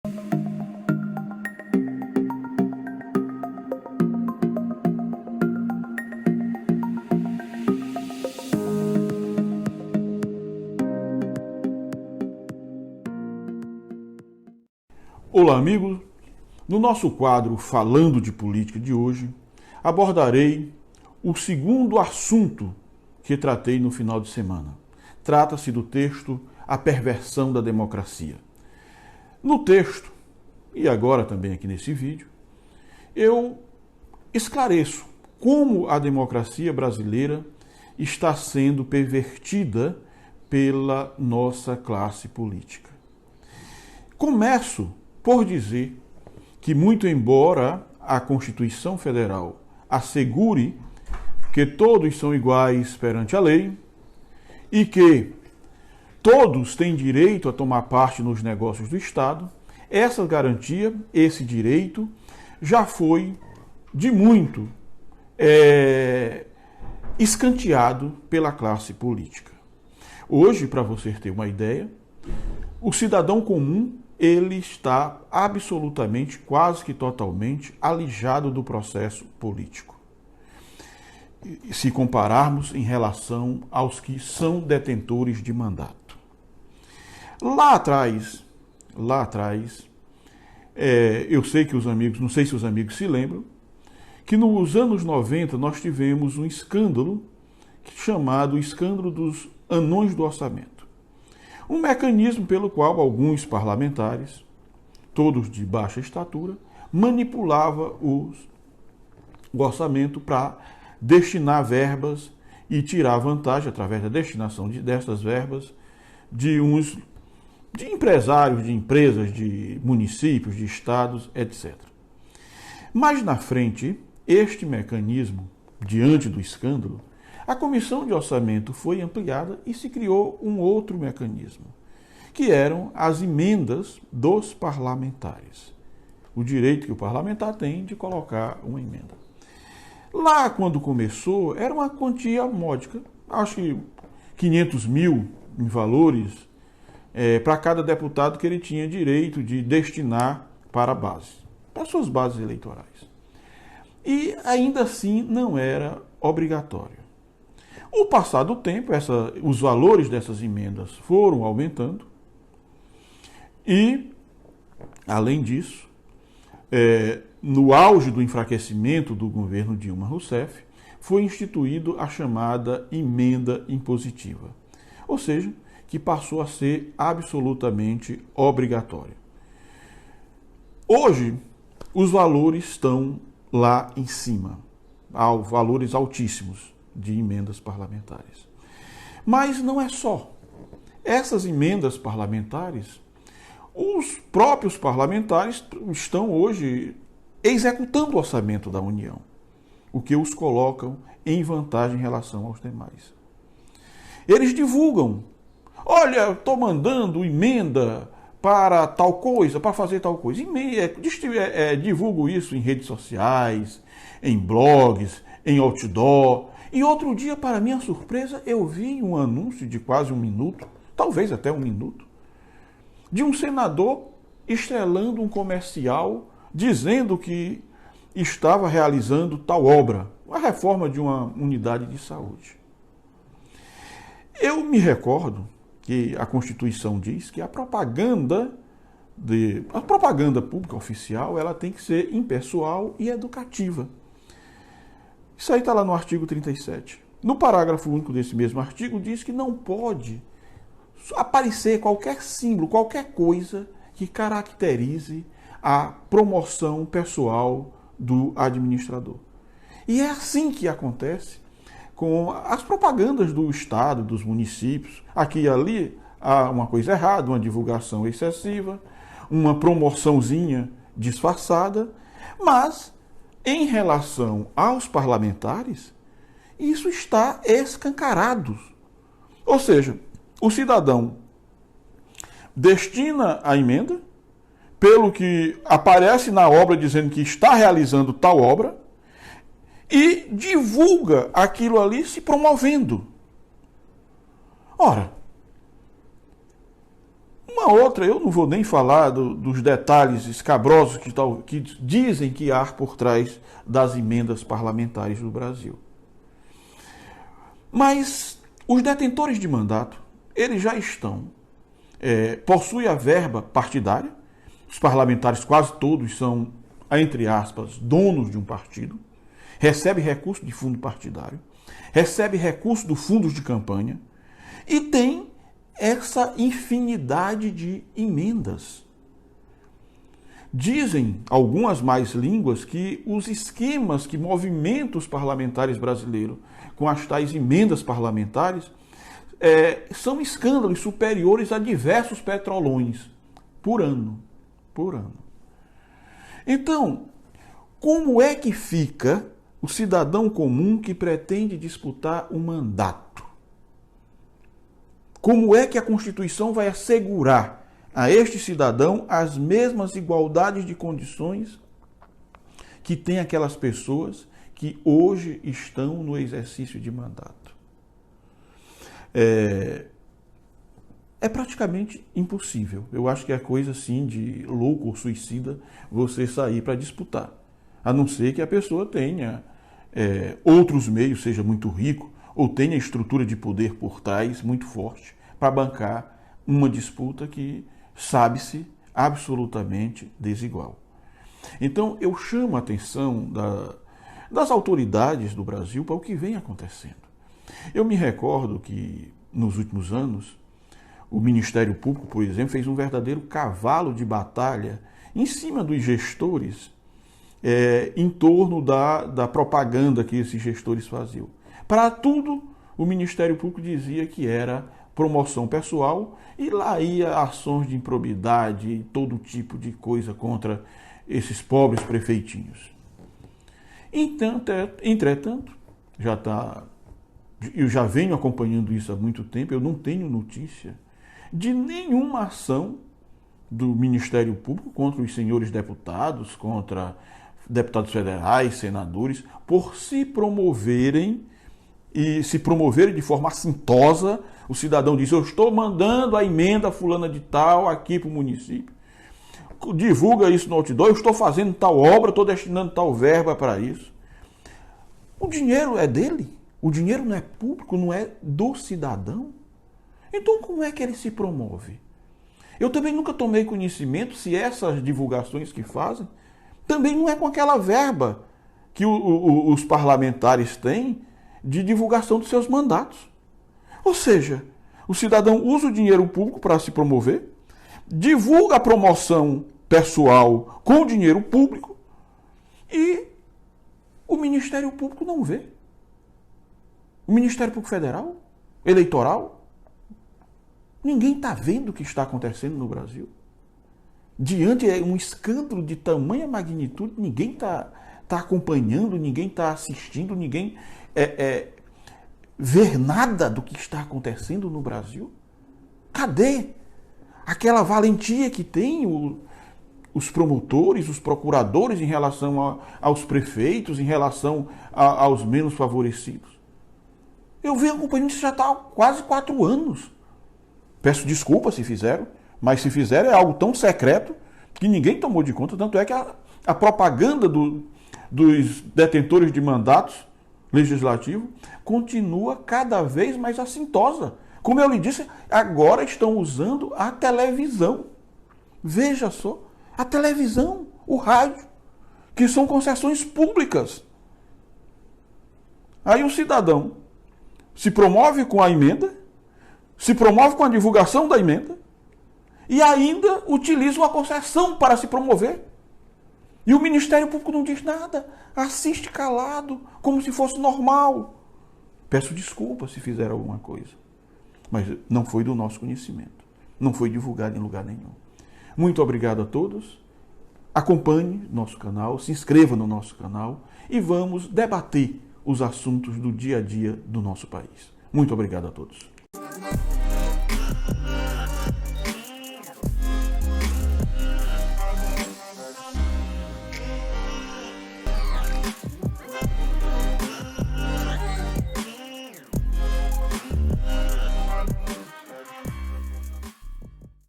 Olá, amigos! No nosso quadro Falando de Política de hoje, abordarei o segundo assunto que tratei no final de semana. Trata-se do texto A Perversão da Democracia. No texto, e agora também aqui nesse vídeo, eu esclareço como a democracia brasileira está sendo pervertida pela nossa classe política. Começo por dizer que, muito embora a Constituição Federal assegure que todos são iguais perante a lei e que todos têm direito a tomar parte nos negócios do Estado, essa garantia, esse direito, já foi de muito escanteado pela classe política. Hoje, para você ter uma ideia, o cidadão comum ele está absolutamente, quase que totalmente, alijado do processo político. Se compararmos em relação aos que são detentores de mandato. Lá atrás, eu sei que os amigos, não sei se os amigos se lembram, que nos anos 90 nós tivemos um escândalo chamado Escândalo dos Anões do Orçamento. Um mecanismo pelo qual alguns parlamentares, todos de baixa estatura, manipulavam o orçamento para destinar verbas e tirar vantagem, através da destinação dessas verbas, de empresários, de empresas, de municípios, de estados, etc. Mais na frente, este mecanismo, diante do escândalo, a Comissão de Orçamento foi ampliada e se criou um outro mecanismo, que eram as emendas dos parlamentares. O direito que o parlamentar tem de colocar uma emenda. Lá, quando começou, era uma quantia módica, acho que 500 mil em valores, para cada deputado que ele tinha direito de destinar para a base, para suas bases eleitorais. E ainda assim não era obrigatório. O passar do tempo, os valores dessas emendas foram aumentando e, além disso, no auge do enfraquecimento do governo Dilma Rousseff, foi instituído a chamada emenda impositiva, ou seja, que passou a ser absolutamente obrigatória. Hoje, os valores estão lá em cima, valores altíssimos de emendas parlamentares. Mas não é só. Essas emendas parlamentares, os próprios parlamentares estão hoje executando o orçamento da União, o que os colocam em vantagem em relação aos demais. Eles divulgam: olha, estou mandando emenda para tal coisa, para fazer tal coisa. Divulgo isso em redes sociais, em blogs, em outdoor. E outro dia, para minha surpresa, eu vi um anúncio de quase 1 minuto, talvez até 1 minuto, de um senador estrelando um comercial dizendo que estava realizando tal obra, a reforma de uma unidade de saúde. Eu me recordo que a Constituição diz que a propaganda pública oficial ela tem que ser impessoal e educativa. Isso aí está lá no artigo 37. No parágrafo único desse mesmo artigo, diz que não pode aparecer qualquer símbolo, qualquer coisa que caracterize a promoção pessoal do administrador. E é assim que acontece com as propagandas do Estado, dos municípios. Aqui e ali há uma coisa errada, uma divulgação excessiva, uma promoçãozinha disfarçada, mas em relação aos parlamentares, isso está escancarado. Ou seja, o cidadão destina a emenda, pelo que aparece na obra dizendo que está realizando tal obra, e divulga aquilo ali se promovendo. Ora, Uma outra, eu não vou nem falar dos detalhes escabrosos que dizem que há por trás das emendas parlamentares do Brasil. Mas os detentores de mandato, eles já possuem a verba partidária. Os parlamentares, quase todos, são, entre aspas, donos de um partido. Recebe recurso de fundo partidário. Recebe recurso do fundo de campanha. E tem essa infinidade de emendas. Dizem algumas mais línguas que os esquemas que movimentam os parlamentares brasileiros com as tais emendas parlamentares são escândalos superiores a diversos petrolões por ano. Por ano. Então, como é que fica o cidadão comum que pretende disputar um mandato? Como é que a Constituição vai assegurar a este cidadão as mesmas igualdades de condições que tem aquelas pessoas que hoje estão no exercício de mandato? É praticamente impossível. Eu acho que é coisa assim de louco ou suicida você sair para disputar. A não ser que a pessoa tenha outros meios, seja muito rico, ou tenha estrutura de poder por trás muito forte para bancar uma disputa que sabe-se absolutamente desigual. Então, eu chamo a atenção das autoridades do Brasil para o que vem acontecendo. Eu me recordo que, nos últimos anos, o Ministério Público, por exemplo, fez um verdadeiro cavalo de batalha em cima dos gestores, em torno da propaganda que esses gestores faziam. Para tudo, o Ministério Público dizia que era promoção pessoal e lá ia ações de improbidade e todo tipo de coisa contra esses pobres prefeitinhos. Entretanto, eu já venho acompanhando isso há muito tempo, eu não tenho notícia de nenhuma ação do Ministério Público contra os senhores deputados, contra deputados federais, senadores, por se promoverem de forma assintosa. O cidadão diz: eu estou mandando a emenda fulana de tal aqui para o município. Divulga isso no outdoor, eu estou fazendo tal obra, estou destinando tal verba para isso. O dinheiro é dele, o dinheiro não é público, não é do cidadão. Então como é que ele se promove? Eu também nunca tomei conhecimento se essas divulgações que fazem também não é com aquela verba que os parlamentares têm de divulgação dos seus mandatos. Ou seja, o cidadão usa o dinheiro público para se promover, divulga a promoção pessoal com o dinheiro público e o Ministério Público não vê. O Ministério Público Federal, Eleitoral, ninguém está vendo o que está acontecendo no Brasil. Diante de um escândalo de tamanha magnitude, ninguém está acompanhando, ninguém está assistindo, ninguém vê nada do que está acontecendo no Brasil. Cadê aquela valentia que tem os promotores, os procuradores em relação aos prefeitos, em relação aos menos favorecidos? Eu venho acompanhando isso já está há quase 4 anos. Peço desculpa se fizeram, mas se fizeram é algo tão secreto que ninguém tomou de conta. Tanto é que a propaganda dos detentores de mandatos legislativos continua cada vez mais assintosa. Como eu lhe disse, agora estão usando a televisão. Veja só, a televisão, o rádio, que são concessões públicas. Aí o cidadão se promove com a emenda, se promove com a divulgação da emenda e ainda utiliza uma concessão para se promover. E o Ministério Público não diz nada, assiste calado, como se fosse normal. Peço desculpa se fizeram alguma coisa, mas não foi do nosso conhecimento, não foi divulgado em lugar nenhum. Muito obrigado a todos, acompanhe nosso canal, se inscreva no nosso canal e vamos debater os assuntos do dia a dia do nosso país. Muito obrigado a todos.